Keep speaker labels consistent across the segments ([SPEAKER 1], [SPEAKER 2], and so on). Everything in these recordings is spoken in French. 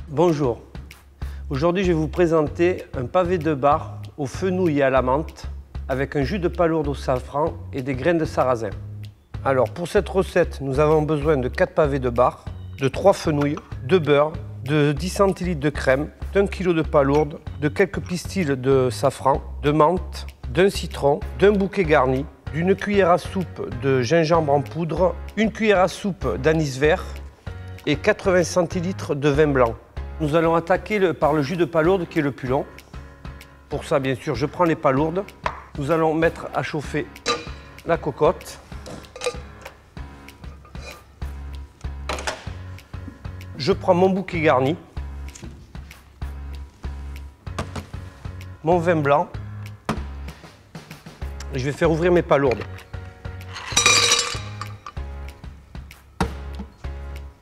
[SPEAKER 1] Bonjour, aujourd'hui je vais vous présenter un pavé de bar au fenouil et à la menthe avec un jus de palourde au safran et des graines de sarrasin. Alors pour cette recette, nous avons besoin de 4 pavés de bar, de 3 fenouils, de beurre, de 10 centilitres de crème, d'1 kg de palourde, de quelques pistils de safran, de menthe, d'un citron, d'un bouquet garni, d'une cuillère à soupe de gingembre en poudre, une cuillère à soupe d'anis vert et 80 centilitres de vin blanc. Nous allons attaquer par le jus de palourde qui est le plus long. Pour ça, bien sûr, je prends les palourdes. Nous allons mettre à chauffer la cocotte. Je prends mon bouquet garni, mon vin blanc, et je vais faire ouvrir mes palourdes.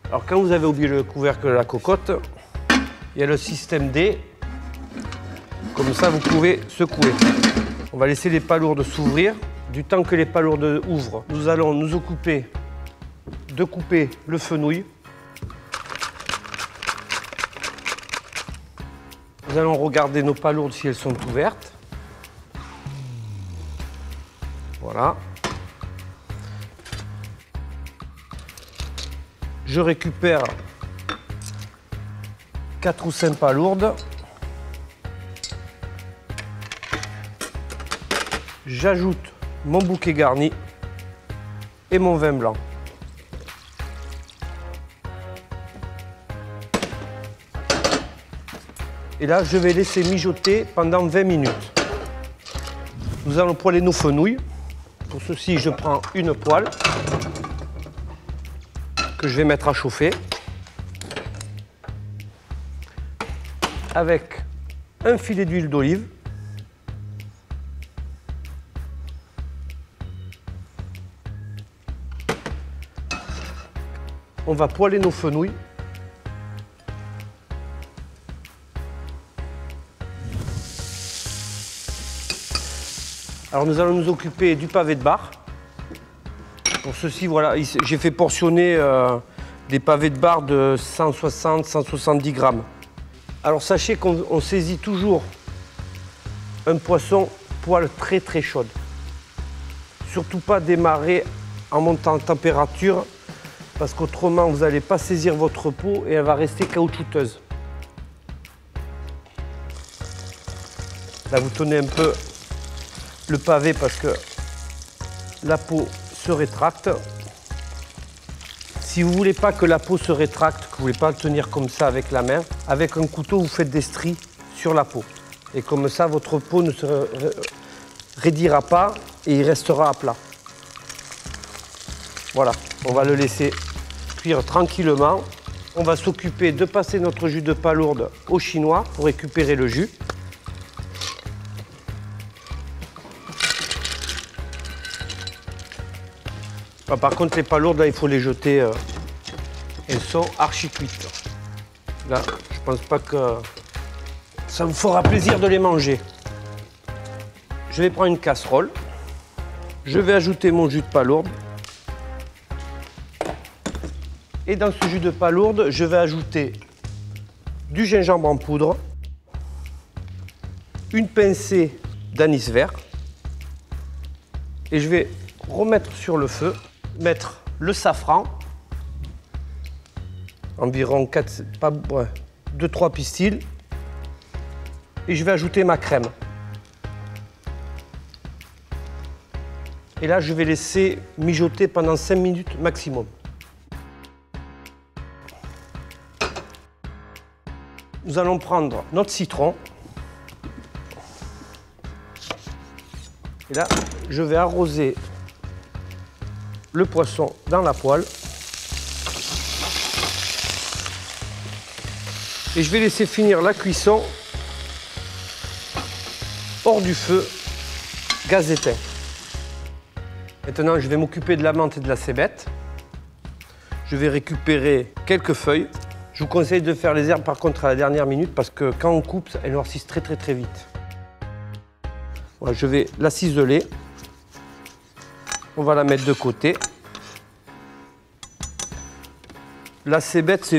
[SPEAKER 1] Alors quand vous avez oublié le couvercle de la cocotte, il y a le système D, comme ça vous pouvez secouer. On va laisser les palourdes s'ouvrir. Du temps que les palourdes ouvrent, nous allons nous occuper de couper le fenouil. Nous allons regarder nos palourdes si elles sont ouvertes. Voilà. Je récupère 4 ou 5 palourdes. J'ajoute mon bouquet garni et mon vin blanc. Et là, je vais laisser mijoter pendant 20 minutes. Nous allons poêler nos fenouils. Pour ceci, je prends une poêle que je vais mettre à chauffer avec un filet d'huile d'olive, on va poêler nos fenouils. Alors nous allons nous occuper du pavé de bar. Pour ceci, voilà, j'ai fait portionner des pavés de bar de 160-170 grammes. Alors sachez qu'on saisit toujours un poisson poêle très chaude. Surtout pas démarrer en montant en température parce qu'autrement vous n'allez pas saisir votre peau et elle va rester caoutchouteuse. Là vous tenez un peu le pavé parce que la peau se rétracte. Si vous ne voulez pas que la peau se rétracte, que vous ne voulez pas le tenir comme ça avec la main, avec un couteau, vous faites des stries sur la peau. Et comme ça, votre peau ne se raidira pas et il restera à plat. Voilà, on va le laisser cuire tranquillement. On va s'occuper de passer notre jus de palourde au chinois pour récupérer le jus. Par contre, les palourdes, là, il faut les jeter. Elles sont archi cuites. Là, je pense pas que ça me fera plaisir de les manger. Je vais prendre une casserole. Je vais ajouter mon jus de palourde. Et dans ce jus de palourde, je vais ajouter du gingembre en poudre, une pincée d'anis vert. Et je vais remettre sur le feu, mettre le safran, environ 2-3 pistils, et je vais ajouter ma crème. Et là, je vais laisser mijoter pendant 5 minutes maximum. Nous allons prendre notre citron. Et là, je vais arroser le poisson dans la poêle. Et je vais laisser finir la cuisson hors du feu, gaz éteint. Maintenant, je vais m'occuper de la menthe et de la cébette. Je vais récupérer quelques feuilles. Je vous conseille de faire les herbes par contre à la dernière minute parce que quand on coupe, elles noircissent très vite. Voilà, je vais la ciseler. On va la mettre de côté. La cébette,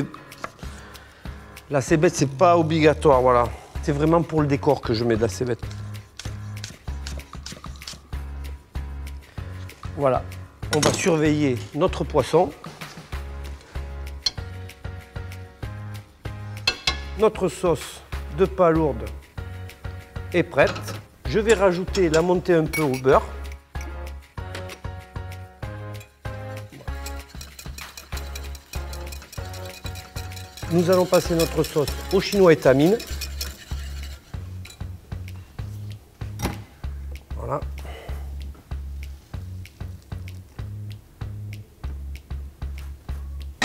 [SPEAKER 1] La cébette, c'est pas obligatoire, voilà. C'est vraiment pour le décor que je mets de la cébette. Voilà, on va surveiller notre poisson. Notre sauce de palourde est prête. Je vais rajouter la montée un peu au beurre. Nous allons passer notre sauce au chinois étamine. Voilà.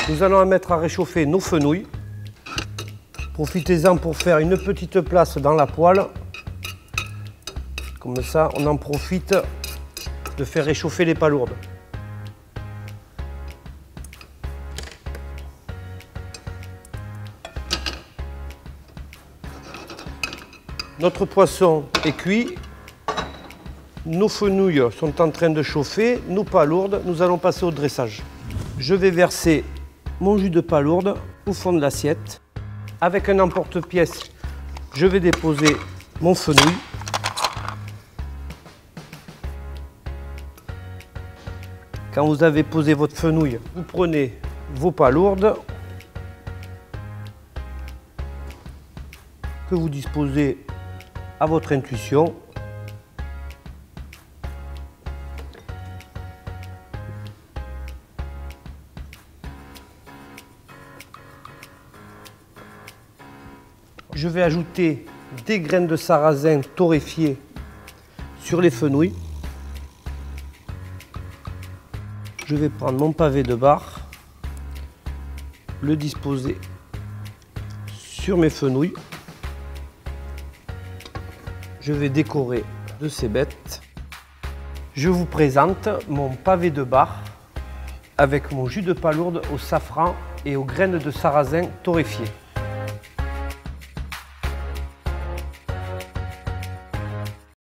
[SPEAKER 1] Nous allons mettre à réchauffer nos fenouils. Profitez-en pour faire une petite place dans la poêle. Comme ça, on en profite de faire réchauffer les palourdes. Notre poisson est cuit. Nos fenouils sont en train de chauffer. Nos palourdes, nous allons passer au dressage. Je vais verser mon jus de palourde au fond de l'assiette. Avec un emporte-pièce, je vais déposer mon fenouil. Quand vous avez posé votre fenouil, vous prenez vos palourdes que vous disposez à votre intuition. Je vais ajouter des graines de sarrasin torréfiées sur les fenouils. Je vais prendre mon pavé de bar, le disposer sur mes fenouils. Je vais décorer de cébette. Je vous présente mon pavé de bar avec mon jus de palourde au safran et aux graines de sarrasin torréfiées.